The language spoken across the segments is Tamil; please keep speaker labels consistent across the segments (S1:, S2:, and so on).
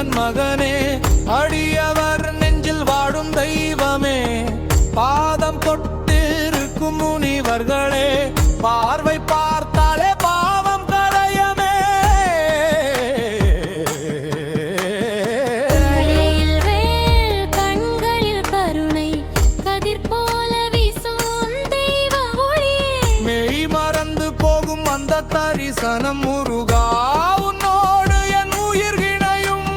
S1: சிவன் மகனே, அடியவர் நெஞ்சில் வாடும் தெய்வமே, பாதம் தொட்டிருக்கும் முனிவர்களே, பார்வை பார்த்தாலே பாவம் கரையமே.
S2: கண்களில் கருணை கதிர் போல வீசும் தெய்வ ஒளியே,
S1: மெய் மறந்து போகும் அந்த தரிசனம் முருகா, உன்னோடு என் உயிர் இணையும்.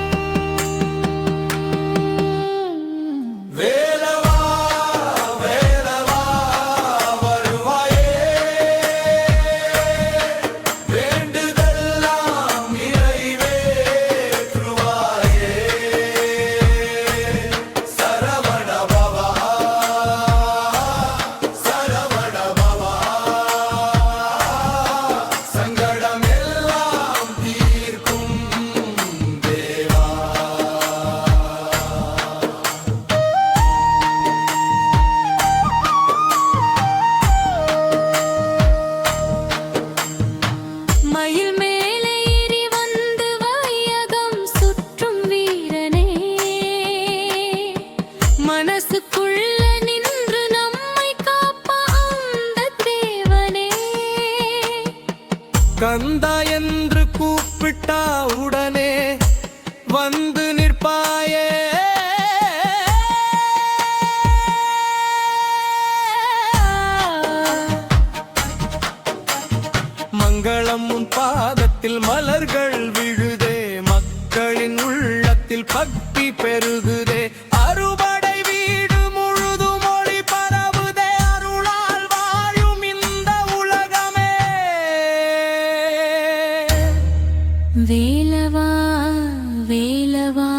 S1: வேலவா வேலவா வருவாயே, வேண்டுதெல்லாம் நிறைவேற்றுவாயே. சரவண பவா சரவண பவா, சங்கடம் எல்லாம் தீர்க்கும் தேவா.
S2: மயில் மேலே ஏறி வந்து வையகம் சுற்றும் வீரனே, மனசுக்குள்ள நின்று நம்மை காப்ப அந்த தேவனே.
S1: கந்தா என்று கூப்பிட்டா உடனே வந்து நிற்பாயே, மங்களம் உன் பாதத்தில் மலர்கள் விழுதே, மக்களின் உள்ளத்தில் பக்தி பெருகுதே, அறுபடை வீடு முழுதும் ஒளி பரவுதே, அருளால் வாழும் இந்த உலகமே.
S2: வேலவா வேலவா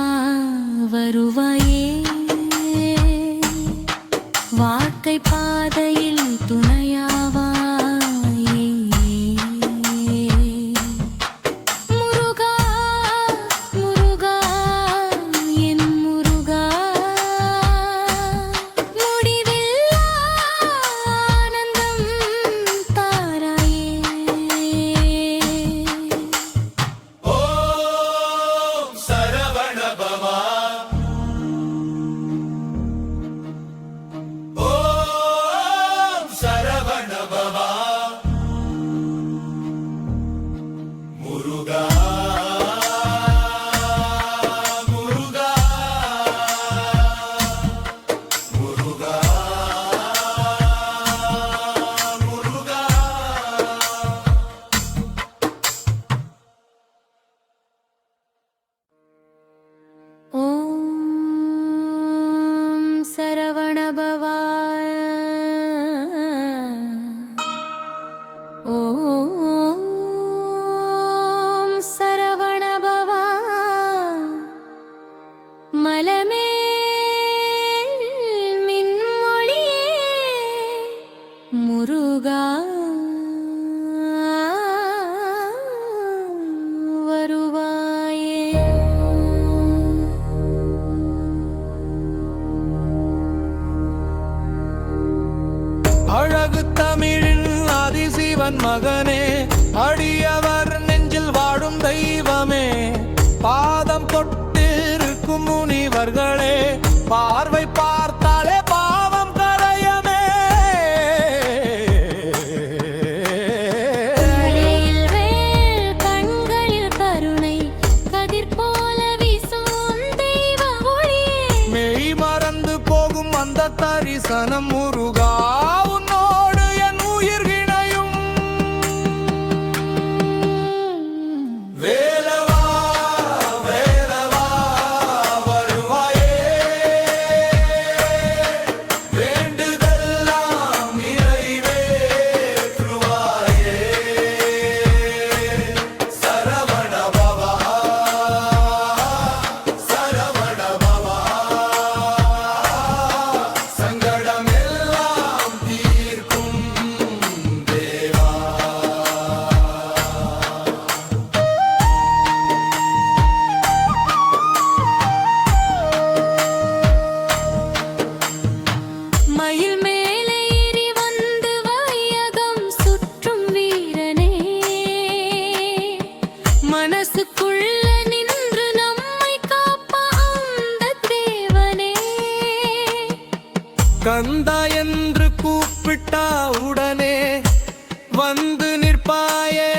S2: வருவாயே, வாழ்க்கை பாதையில் துணையாவாயே. முருகா முருகா என் முருகா, முடிவில்லா ஆனந்தம் தாராயே.
S1: ஓம் சரவண பவா, ஓம் சரவண பவா, முருகா முருகா முருகா முருகா.
S2: ஓம் சரவண பவா, ஓம் சரவண பவா, மலமேல் மின்மொழியே முருகா வருவாயே.
S1: அழகு தமிழின் ஆதிசிவன் மகனே, அடியவர் நெஞ்சில் வாடும் தெய்வமே, பாதம் தொட்டிருக்கும் முனிவர்களே, பார்வை பார்த்தாலே பாவம் கரையமே.
S2: கண்களில் கருணை கதிர் போல வீசும் தெய்வ ஒளியே,
S1: மெய் மறந்து போகும் அந்த தரிசனம் முருகா, உன்னோடு என் உயிர் இணையும். வேலவா வேலவா வருவாயே, வேண்டுதெல்லாம் நிறைவேற்றுவாயே. சரவண பவா சரவண பவா, சங்கடம் எல்லாம் தீர்க்கும் தேவா.
S2: மயில் மேலே ஏறி வந்து வையகம் சுற்றும் வீரனே, மனசுக்குள்ள நின்று நம்மை
S3: என்று கூப்பிட்டா உடனே வந்து நிற்பாயே.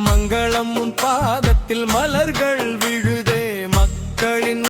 S3: மங்களம் உன் பாதத்தில் மலர்கள் விழு